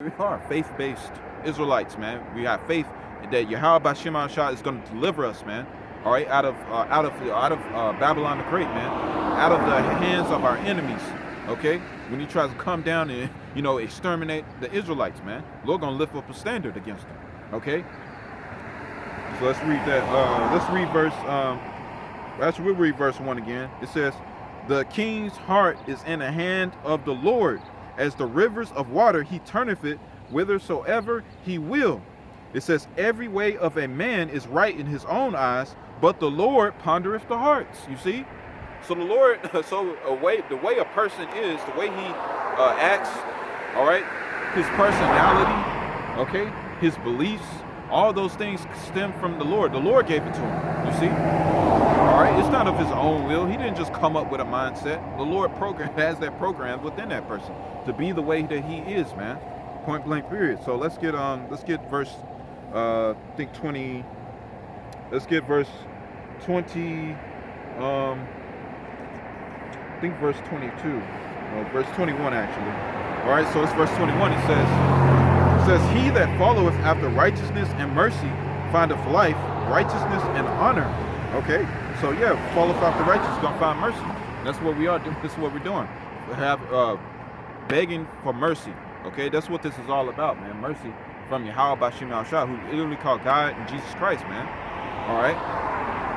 We are faith-based Israelites, man. We have faith that Yahweh Bashim Shah is going to deliver us, man. All right, out of Babylon the Great, man, out of the hands of our enemies. Okay, when he tries to come down and exterminate the Israelites, man, Lord gonna lift up a standard against them. Okay, so let's read that. Let's read verse. Actually, we'll read verse 1 again. It says, "The king's heart is in the hand of the Lord, as the rivers of water he turneth it whithersoever he will." It says, "Every way of a man is right in his own eyes, but the Lord pondereth the hearts." You see? So the Lord, the way a person is, the way he acts, all right, his personality, okay, his beliefs, all those things stem from the Lord. The Lord gave it to him. You see? All right, it's not of his own will. He didn't just come up with a mindset. The Lord has that programmed within that person to be the way that he is, man. Point blank period. So let's get verse I think 20. Let's get verse 20. I think verse 22. No, verse 21 actually. All right, so it's verse 21. It says, "He that followeth after righteousness and mercy findeth life, righteousness and honor." Okay, so yeah, follow after righteousness, gonna find mercy. That's what we are doing. This is what we're doing. We have begging for mercy. Okay, that's what this is all about, man. Mercy from Yahweh Bashim Shah, who literally called God and Jesus Christ, man. All right,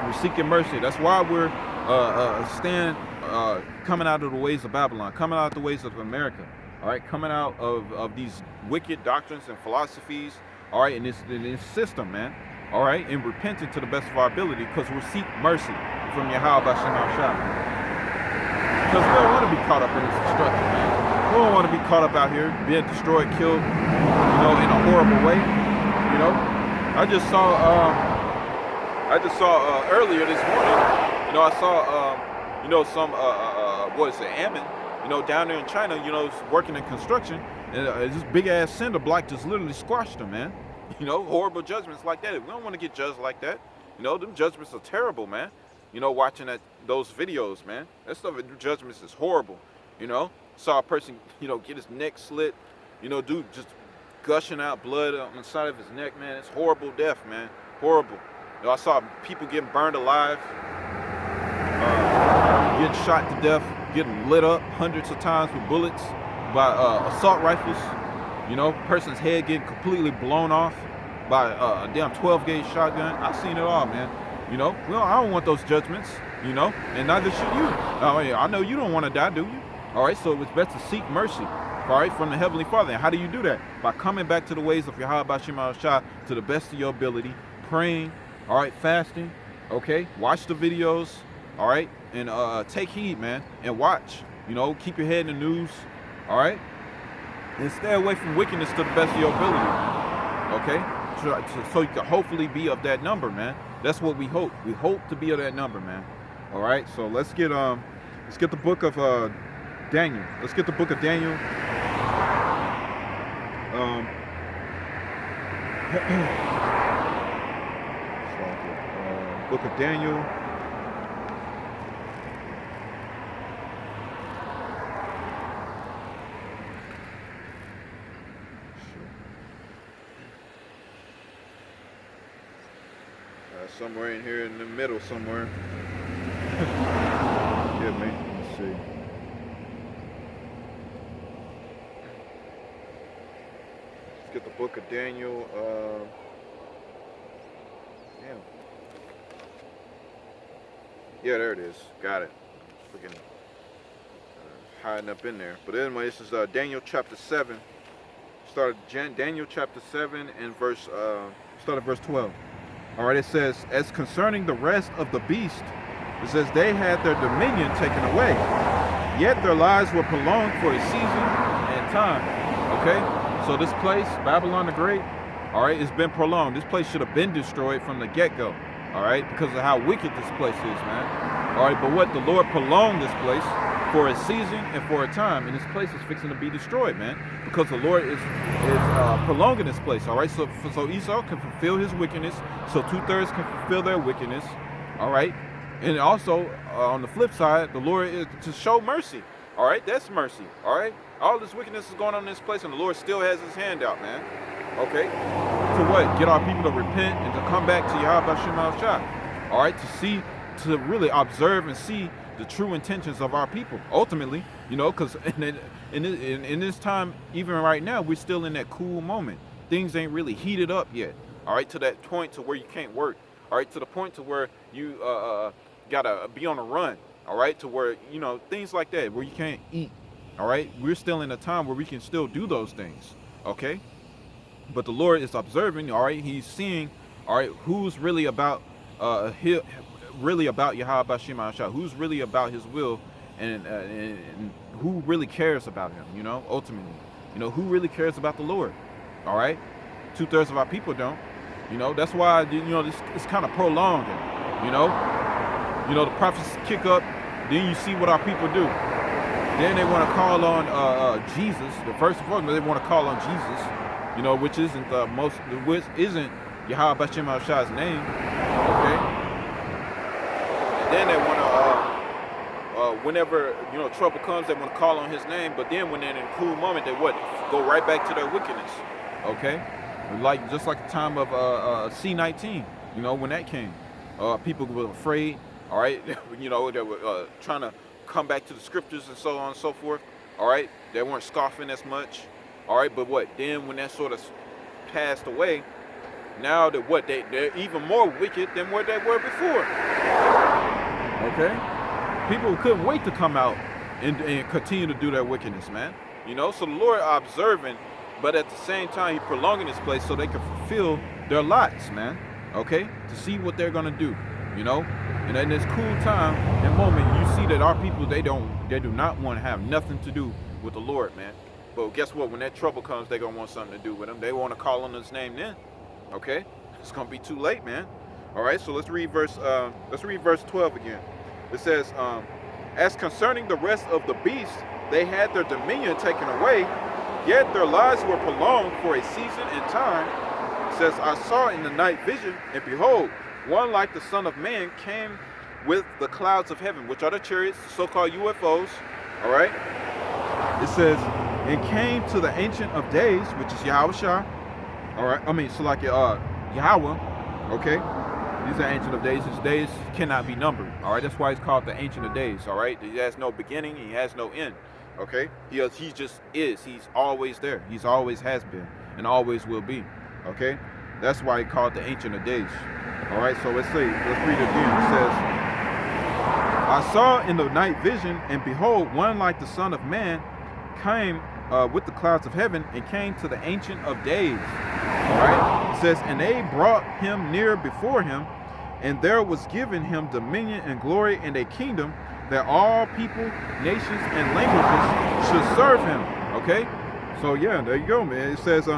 we're seeking mercy. That's why we're coming out of the ways of Babylon, coming out of the ways of America. All right, coming out of these wicked doctrines and philosophies. All right, in this system, man. All right, and repenting to the best of our ability, because we seek mercy from Yahweh Bashim Shah. Because we don't want to be caught up in this destruction, man. We don't want to be caught up out here being destroyed, killed, in a horrible way. I just saw earlier this morning. I saw Ammon, down there in China, working in construction, and this big ass cinder block just literally squashed them, man. Horrible judgments like that. We don't want to get judged like that. Them judgments are terrible, man. Watching those videos, man. That stuff, judgments is horrible. Saw a person, get his neck slit, dude just gushing out blood on the side of his neck, man. It's horrible death, man. Horrible. I saw people getting burned alive, getting shot to death, getting lit up hundreds of times with bullets by assault rifles. Person's head getting completely blown off by a damn 12-gauge shotgun. I've seen it all, man. Well, I don't want those judgments, and neither should you. I know you don't want to die, do you? All right, so it's best to seek mercy, all right, from the Heavenly Father. And how do you do that? By coming back to the ways of Yahweh Bashim Shah to the best of your ability, praying, all right, fasting, okay, watch the videos, all right, and take heed, man, and watch. Keep your head in the news, all right, and stay away from wickedness to the best of your ability, man. Okay, so you can hopefully be of that number, man. That's what we hope. We hope to be of that number, man. All right, so let's get the book of Daniel. Let's get the book of Daniel. Book of Daniel. Somewhere in here in the middle somewhere. Get me. Let's see. Let's get the book of Daniel. Yeah, there it is. Got it. Freaking hiding up in there. But anyway, this is Daniel chapter 7. Daniel chapter 7 and start at verse 12. All right, it says, "As concerning the rest of the beast, it says they had their dominion taken away, yet their lives were prolonged for a season and time." Okay, so this place, Babylon the Great, all right, it's been prolonged. This place should have been destroyed from the get-go, all right, because of how wicked this place is, man. All right, but what? The Lord prolonged this place for a season and for a time, and this place is fixing to be destroyed, man, because the Lord is prolonging this place. All right, so Esau can fulfill his wickedness, so 2/3 can fulfill their wickedness. All right, and also on the flip side, the Lord is to show mercy. All right, that's mercy. All right, All this wickedness is going on in this place, and the Lord still has his hand out, man. Okay? To what? Get our people to repent and to come back to Yahweh Shem Shah. All right? To really observe and see the true intentions of our people. Ultimately, because in this time, even right now, we're still in that cool moment. Things ain't really heated up yet. All right? To that point to where you can't work. All right? To the point to where you gotta be on the run. All right? To where, things like that, where you can't eat. All right, we're still in a time where we can still do those things, okay? But the Lord is observing, all right? He's seeing, all right, who's really about Yahweh Shem Shah, who's really about His will, and who really cares about Him, ultimately. Who really cares about the Lord, all right? 2/3 of our people don't, that's why, it's kind of prolonged, the prophets kick up, then you see what our people do. Then they want to call on Jesus. The first and foremost, they want to call on Jesus, which isn't Yahweh Shem Shah's name. Okay. And then they want to, whenever trouble comes, they want to call on His name. But then when they're in a cool moment, they go right back to their wickedness. Okay. Just like the time of C-19, when that came, people were afraid. All right, they were trying to come back to the scriptures and so on and so forth. All right, they weren't scoffing as much. All right, but then when that sort of passed away, now they're even more wicked than what they were before. Okay, people couldn't wait to come out and continue to do their wickedness, man. So the Lord observing, but at the same time He prolonging this place so they can fulfill their lots, man. Okay, to see what they're gonna do. And in this cool time and moment, you see that our people, they do not want to have nothing to do with the Lord, man. But guess what? When that trouble comes, they're gonna want something to do with Him. They want to call on His name then. Okay, it's gonna be too late, man. All right, so let's read verse 12 again. It says, as concerning the rest of the beasts, they had their dominion taken away, yet their lives were prolonged for a season and time. It says, I saw in the night vision, and behold, one like the Son of Man came with the clouds of heaven, which are the chariots, so-called UFOs, all right? It says, and came to the Ancient of Days, which is Yahweh Shah, all right? So like Yahweh, okay? These are Ancient of Days. His days cannot be numbered, all right? That's why he's called the Ancient of Days, all right? He has no beginning, he has no end, okay? He just is. He's always there. He's always has been and always will be, okay? That's why he called the Ancient of Days. All right, so let's read it again. It says, I saw in the night vision, and behold, one like the Son of Man came with the clouds of heaven and came to the Ancient of Days. All right, it says, and they brought Him near before Him, and there was given Him dominion and glory and a kingdom that all people, nations, and languages should serve Him. Okay, so yeah, there you go, man. It says,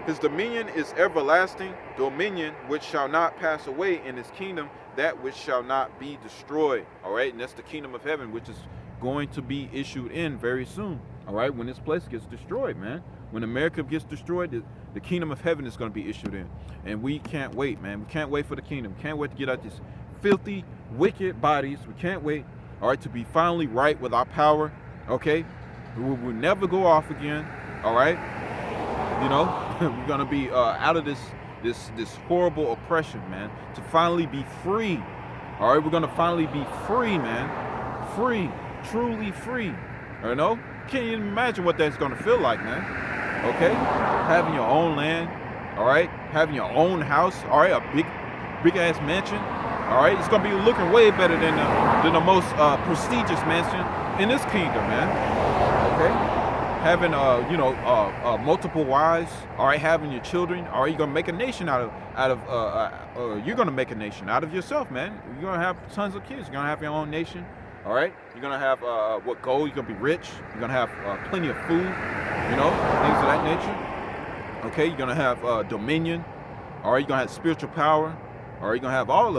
His dominion is everlasting, dominion which shall not pass away, in His kingdom that which shall not be destroyed. All right, and that's the kingdom of heaven, which is going to be issued in very soon. All right, when this place gets destroyed, man. When America gets destroyed, the kingdom of heaven is going to be issued in. And we can't wait, man. We can't wait for the kingdom. Can't wait to get out these filthy, wicked bodies. We can't wait, all right, to be finally right with our power. Okay, we'll never go off again. All right. We're gonna be out of this horrible oppression, man. To finally be free. All right, we're gonna finally be free, man. Free, truly free. Can't even imagine what that's gonna feel like, man. Okay, having your own land. All right, having your own house. All right, a big ass mansion. All right, it's gonna be looking way better than the most prestigious mansion in this kingdom, man. Okay. Having multiple wives, all right, having your children, all right, you're gonna make a nation you're gonna make a nation out of yourself, man. You're gonna have tons of kids. You're gonna have your own nation, all right. You're gonna have gold. You're gonna be rich. You're gonna have plenty of food, things of that nature. Okay, you're gonna have dominion, all right. You're gonna have spiritual power, all right. You're gonna have all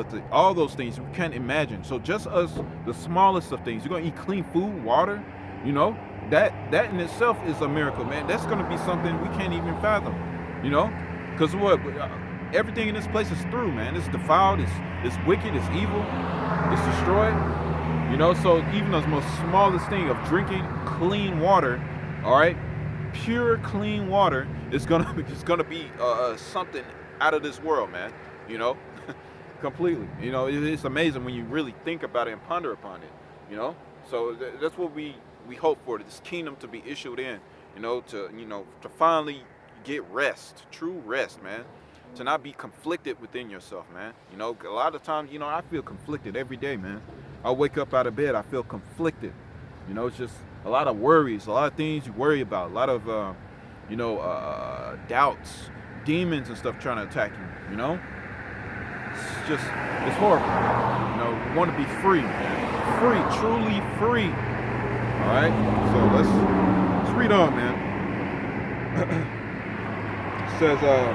those things we can't imagine. So just us, the smallest of things. You're gonna eat clean food, water, That in itself is a miracle, man. That's going to be something we can't even fathom, because everything in this place is through, man. It's defiled, it's wicked, it's evil, it's destroyed, So even the most smallest thing of drinking clean water, All right, pure, clean water is gonna it's gonna be something out of this world, man. You know, completely. You know, it's amazing when you really think about it and ponder upon it. You know, so that's what we hope for, this kingdom to be issued in. To finally get rest, true rest, man. To not be conflicted within yourself, man. You know, a lot of times, I feel conflicted every day, man. I wake up out of bed, I feel conflicted. It's just a lot of worries, a lot of things you worry about, a lot of, doubts, demons and stuff trying to attack you. It's horrible. We want to be free, free, truly free. All right. So let's read on, man. It says, yeah,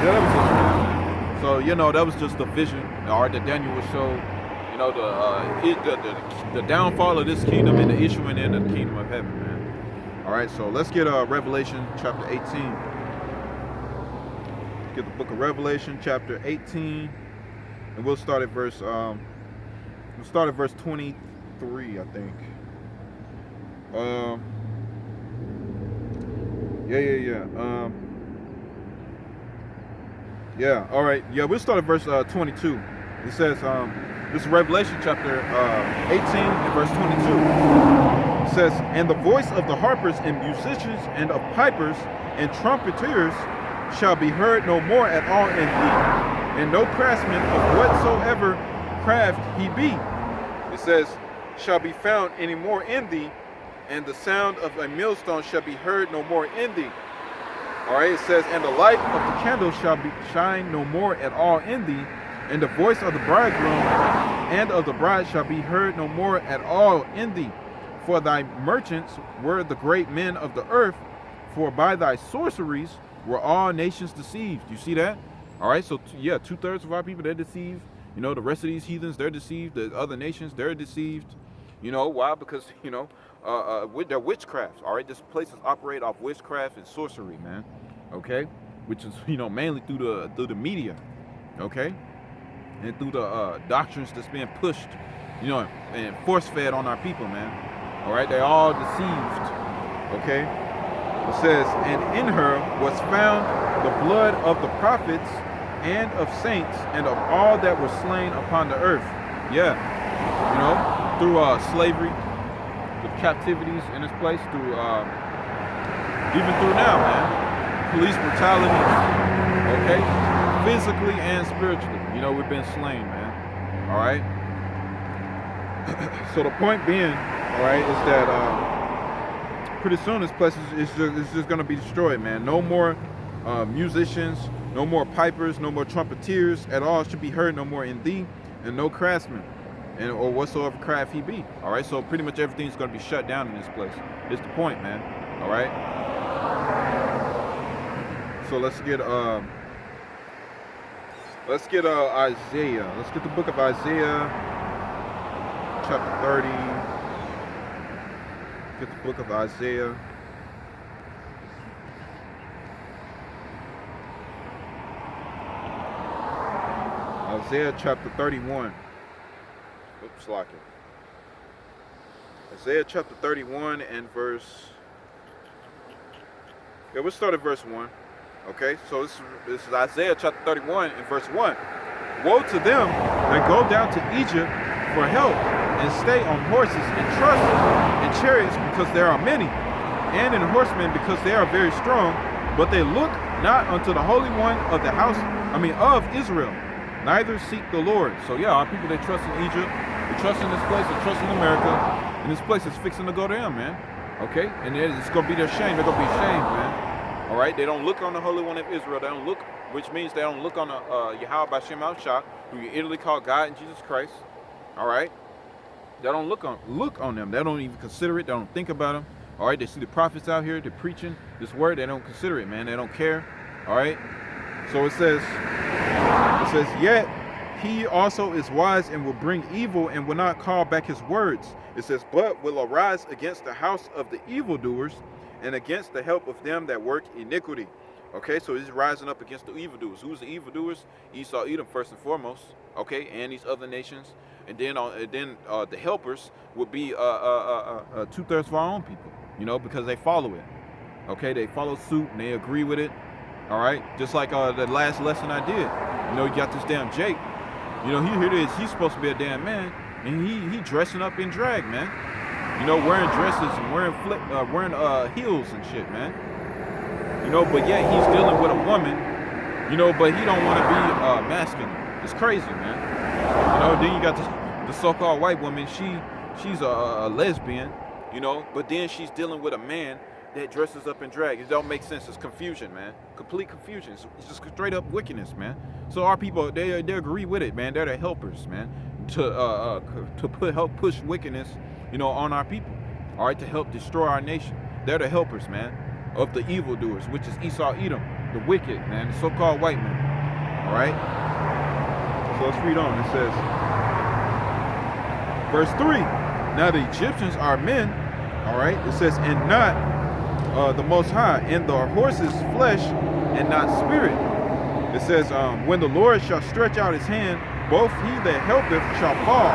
that was just, so that was just the vision, all right, that Daniel was showed. The downfall of this kingdom and the issuing in of the kingdom of heaven, man. All right, so let's get Revelation chapter 18. Get the book of Revelation chapter 18, and we'll start at verse 23, I think. All right. Yeah, we'll start at verse 22. It says, this is Revelation chapter 18 and verse 22. It says, and the voice of the harpers and musicians and of pipers and trumpeters shall be heard no more at all in thee, and no craftsman of whatsoever craft he be, it says, shall be found any more in thee, and the sound of a millstone shall be heard no more in thee. All right, it says, and the light of the candle shall shine no more at all in thee, and the voice of the bridegroom and of the bride shall be heard no more at all in thee. For thy merchants were the great men of the earth, for by thy sorceries were all nations deceived. You see that? All right, so 2/3 of our people, they're deceived. The rest of these heathens, they're deceived. The other nations, they're deceived. Why? Because, with their witchcraft. All right, this place is operate off witchcraft and sorcery, man. Okay, which is, mainly through the media. Okay, and through the doctrines that's being pushed, and force-fed on our people, man. All right, they're all deceived. Okay, it says, and in her was found the blood of the prophets and of saints and of all that were slain upon the earth. Yeah, through slavery, the captivities in this place, through even through now, man, police brutality, okay, physically and spiritually. We've been slain, man. All right. So the point being, all right, is that pretty soon this place is just going to be destroyed, man. No more musicians, no more pipers, no more trumpeters at all should be heard no more in thee, and no craftsman, or whatsoever craft he be. All right, so pretty much everything's going to be shut down in this place. It's the point, man. All right. So let's get Isaiah. Let's get the book of Isaiah, chapter 30. Get the book of Isaiah. Isaiah chapter 31. Oops, lock it. Isaiah chapter 31 and verse. Yeah, we'll start at verse 1. Okay, so this is Isaiah chapter 31 and verse 1. Woe to them that go down to Egypt for help and stay on horses and trust in chariots because there are many, and in horsemen because they are very strong, but they look not unto the Holy One of the house, of Israel, neither seek the Lord. So our people, they trust in Egypt, they trust in this place, they trust in America, and this place is fixing to go to them, man. Okay, and it's going to be their shame. They're going to be ashamed, man. All right, they don't look on the Holy One of Israel. They don't look, which means they don't look on the Yahweh B'Shem Shah, who you literally call God and Jesus Christ. All right, they don't look on them. They don't even consider it. They don't think about them. All right, they see the prophets out here. They're preaching this word. They don't consider it, man. They don't care. All right. So it says, yet he also is wise and will bring evil and will not call back his words. It says, but will arise against the house of the evildoers and against the help of them that work iniquity. Okay, so he's rising up against the evildoers. Who's the evildoers? Esau, Edom, first and foremost. Okay, and these other nations, and then the helpers would be 2/3 of our own people. because they follow it. Okay, they follow suit and they agree with it. All right, just like the last lesson I did. You got this damn Jake. Here it is. He's supposed to be a damn man, and he dressing up in drag, man. Wearing dresses and wearing heels and shit, man. But yet he's dealing with a woman. But he don't want to be masculine. It's crazy, man. Then you got the so-called white woman. She's a lesbian. But then she's dealing with a man that dresses up in drag. It don't make sense. It's confusion, man. Complete confusion. It's just straight up wickedness, man. So our people, they agree with it, man. They're the helpers, man, to help push wickedness, on our people. All right, to help destroy our nation. They're the helpers, man, of the evildoers, which is Esau, Edom, the wicked, man, the so-called white man. All right. So let's read on. It says, verse 3. Now the Egyptians are men. All right. It says, and not the Most High, and the horses flesh and not spirit. It says, when the Lord shall stretch out his hand, both he that helpeth shall fall,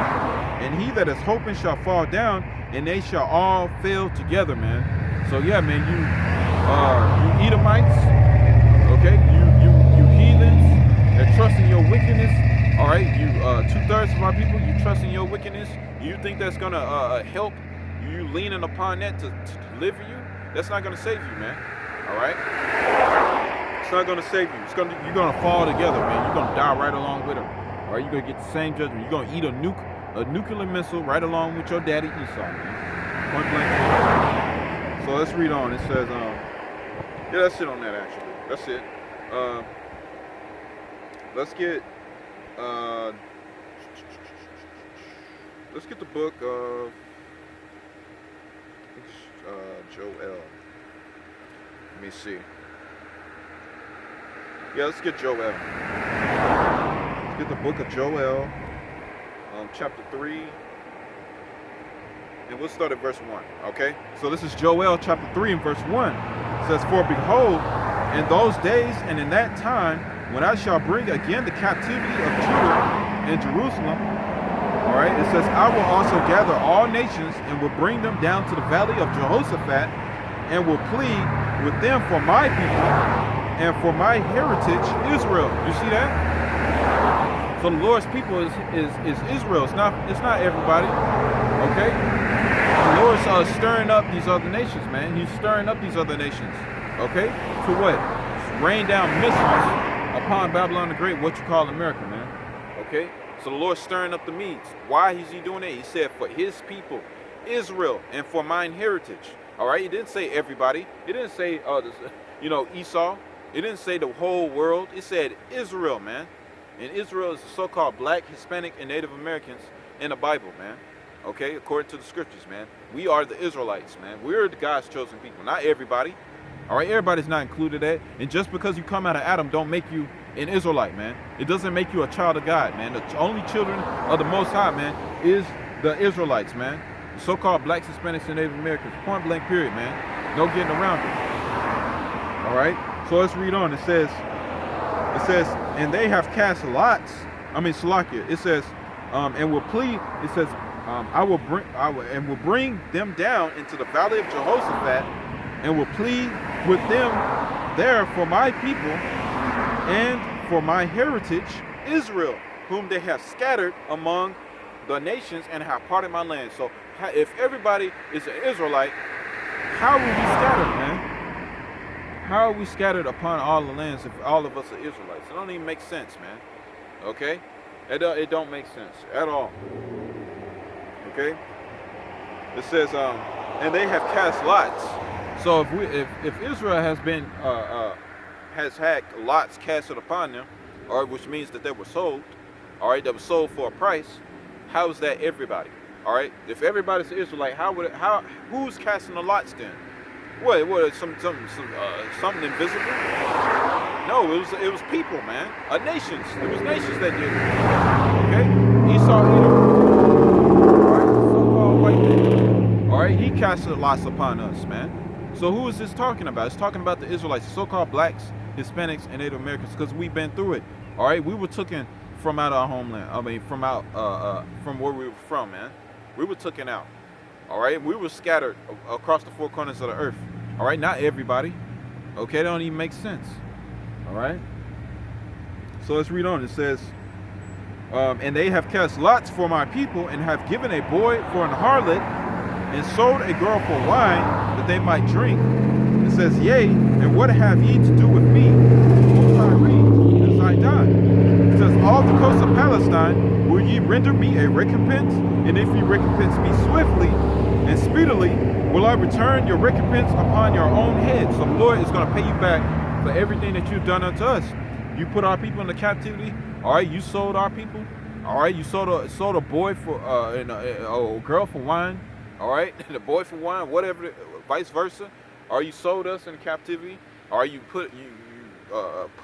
and he that is hoping shall fall down, and they shall all fail together, man. So yeah, man, you Edomites, okay, you heathens that trust in your wickedness. All right, you 2/3 of our people, you trust in your wickedness. You think that's gonna help you, leaning upon that to deliver you? That's not gonna save you, man. All right, it's not gonna save you. You're gonna fall together, man. You're gonna die right along with them. All right, you're gonna get the same judgment. You're gonna eat a nuclear missile right along with your daddy Esau, man. Point blank. So let's read on. It says, yeah, that's it on that actually. That's it. Let's get the book of Joel. Let me see. Yeah, let's get Joel. Let's get the book of Joel, chapter 3. And we'll start at verse 1, okay? So this is Joel chapter 3 and verse 1. It says, for behold, in those days and in that time, when I shall bring again the captivity of Judah and Jerusalem, all right, it says, I will also gather all nations and will bring them down to the valley of Jehoshaphat and will plead with them for my people and for my heritage, Israel. You see that? So the Lord's people is Israel. It's not everybody, okay? The Lord's stirring up these other nations, man. He's stirring up these other nations, okay? To what? Rain down missiles upon Babylon the Great, what you call America, man, okay? So the Lord's stirring up the Medes. Why is he doing that? He said, for his people, Israel, and for mine heritage. All right? He didn't say everybody. He didn't say, Esau. It didn't say the whole world. It said Israel, man. And Israel is the so-called black, Hispanic, and Native Americans in the Bible, man. Okay? According to the scriptures, man. We are the Israelites, man. We're the God's chosen people. Not everybody. All right? Everybody's not included in that. And just because you come out of Adam don't make you an Israelite, man. It doesn't make you a child of God, man. The only children of the Most High, man, is the Israelites, man. The so-called blacks, Hispanics, and Native Americans. Point blank period, man. No getting around it. All right? So let's read on. It says, and they have cast lots. Salakia. It says, and will plead. It says, I will bring them down into the valley of Jehoshaphat, and will plead with them there for my people and for my heritage, Israel, whom they have scattered among the nations and have parted my land. So if everybody is an Israelite, how are we scattered, man? How are we scattered upon all the lands if all of us are Israelites? It don't even make sense, man. Okay? It don't make sense at all. Okay? It says, and they have cast lots. So if Israel has been has had lots casted upon them, or which means that they were sold, all right, that was sold for a price, how is that everybody? All right, if everybody's an Israelite, who's casting the lots then? What something invisible? No, it was people, man. Nations. It was nations that did it. Okay, Esau, Edom. All right, so-called white man. All right, he casted lots upon us, man. So who is this talking about? It's talking about the Israelites, the so-called blacks, Hispanics, and Native Americans, because we've been through it. All right, we were taken from out our homeland. From where we were from, man. We were taken out. All right, we were scattered across the four corners of the earth. All right, not everybody. Okay, that don't even make sense. All right. So let's read on. It says, and they have cast lots for my people, and have given a boy for an harlot, and sold a girl for wine, that they might drink. It says, yea, and what have ye to do with me, O Tyre, as I die? It says, all the coasts of Palestine, will ye render me a recompense? And if ye recompense me swiftly and speedily, will I return your recompense upon your own head. So the Lord is going to pay you back for everything that you've done unto us. You put our people into captivity. All right, you sold our people. All right, you sold a boy for and a girl for wine. All right, the boy for wine, whatever, vice versa. Or you sold us into captivity. Or you put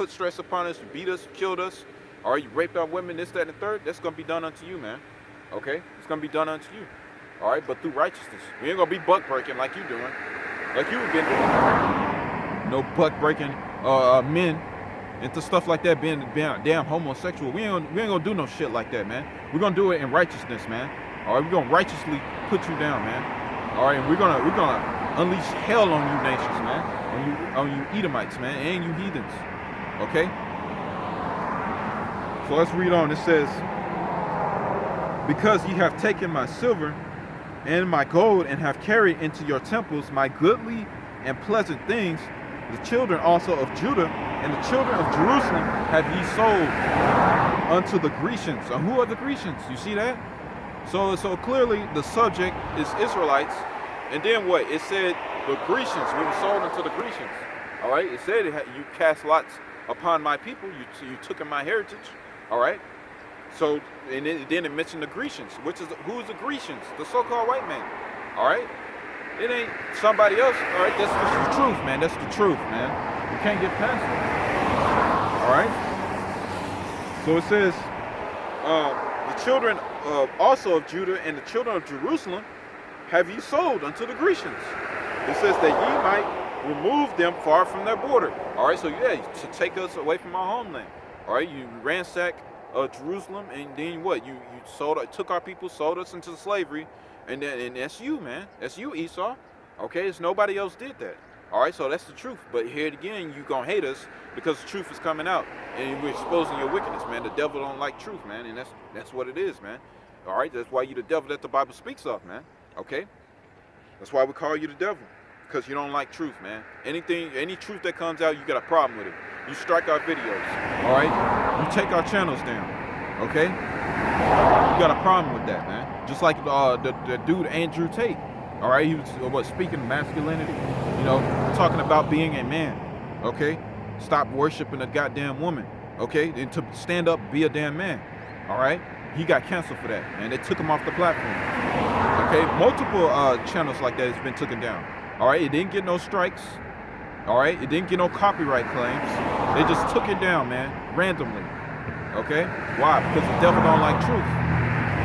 stress upon us, you beat us, killed us. Or you raped our women, this, that, and the third. That's gonna be done unto you, man. Okay, it's gonna be done unto you. All right, but through righteousness. We ain't gonna be buck breaking like you doing, like you've been doing. No buck breaking men into stuff like that, being damn homosexual. We ain't gonna do no shit like that, man. We're gonna do it in righteousness, man. All right, we're gonna righteously put you down, man. All right, and we're gonna unleash hell on you nations, man. On you Edomites, man, and you heathens. Okay. So let's read on. It says, because ye have taken my silver and my gold, and have carried into your temples my goodly and pleasant things, the children also of Judah and the children of Jerusalem have ye sold unto the Grecians. So who are the Grecians? You see that? So clearly the subject is Israelites. And then what? It said the Grecians, we were sold unto the Grecians. All right? It said you cast lots upon my people. You took in my heritage. All right? So, and then it mentioned the Grecians, who's the Grecians? The so-called white man. All right? It ain't somebody else. All right? That's the truth, man. That's the truth, man. You can't get past it. All right? So it says, the children also of Judah and the children of Jerusalem have ye sold unto the Grecians. It says that ye might remove them far from their border. All right? So yeah, to take us away from our homeland. All right? You ransack Jerusalem, and then what? You took our people, sold us into slavery, and that's you, man. That's you, Esau. Okay, it's nobody else did that. All right, so that's the truth. But here again, you gonna hate us because the truth is coming out, and we're exposing your wickedness, man. The devil don't like truth, man, and that's what it is, man. All right, that's why you the devil that the Bible speaks of, man. Okay, that's why we call you the devil, because you don't like truth, man. Any truth that comes out, you got a problem with it. You strike our videos, all right? You take our channels down, okay? You got a problem with that, man. Just like the dude Andrew Tate, all right? He was speaking masculinity, talking about being a man, okay? Stop worshiping a goddamn woman, okay? And to stand up, be a damn man, all right? He got canceled for that, man. They took him off the platform, okay? Multiple channels like that has been taken down, all right? It didn't get no strikes. All right, it didn't get no copyright claims. They just took it down, man, randomly. Okay, why? Because the devil don't like truth.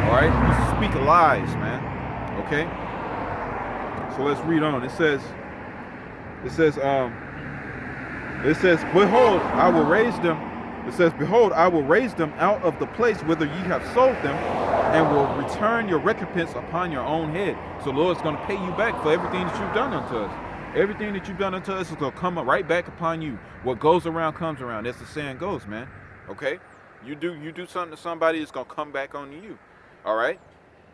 All right, you speak lies, man. Okay. So let's read on. It says, behold, I will raise them. It says, behold, I will raise them out of the place whither ye have sold them, and will return your recompense upon your own head. So the Lord's going to pay you back for everything that you've done unto us. Everything that you've done unto us is going to come right back upon you. What goes around comes around. That's the saying goes, man. Okay? You do something to somebody, it's going to come back on you. All right?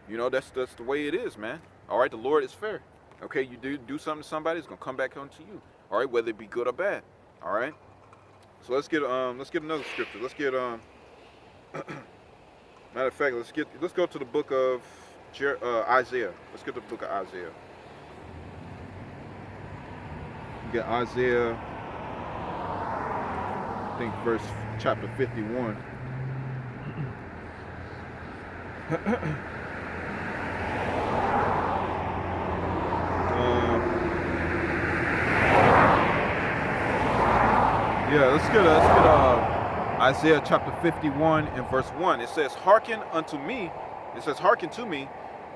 That's the way it is, man. All right? The Lord is fair. Okay? You do something to somebody, it's going to come back onto you. All right? Whether it be good or bad. All right? So let's get another scripture. Let's get matter of fact, let's go to the book of Isaiah. Let's get to the book of Isaiah. Get Isaiah, I think chapter 51. Let's get Isaiah chapter 51 and verse 1. It says, hearken unto me. It says, hearken to me,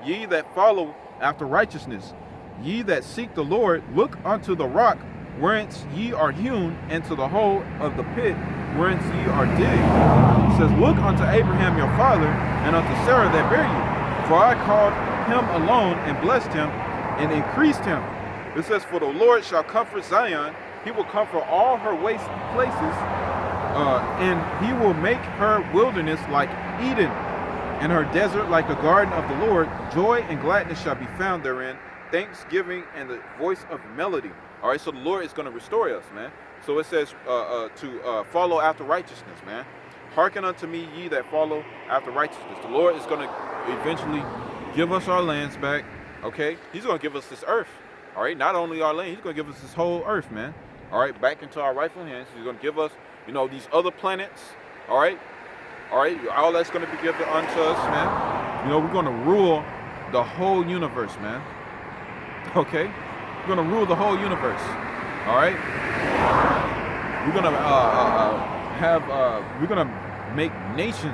ye that follow after righteousness. Ye that seek the Lord, look unto the rock whence ye are hewn, and to the hole of the pit whence ye are digged. It says, look unto Abraham your father, and unto Sarah that bare you. For I called him alone and blessed him and increased him. It says, for the Lord shall comfort Zion. He will comfort all her waste places, and he will make her wilderness like Eden, and her desert like a garden of the Lord. Joy and gladness shall be found therein, thanksgiving and the voice of melody. All right, so the Lord is going to restore us, man. So it says to follow after righteousness, man. Hearken unto me, ye that follow after righteousness. The Lord is going to eventually give us our lands back, okay? He's going to give us this earth, all right? Not only our land, he's going to give us this whole earth, man. All right, back into our rightful hands. He's going to give us, you know, these other planets, all right? All right, all that's going to be given unto us, man. You know, we're going to rule the whole universe, man. Okay? We're going to rule the whole universe, all right? We're going to we're going to make nations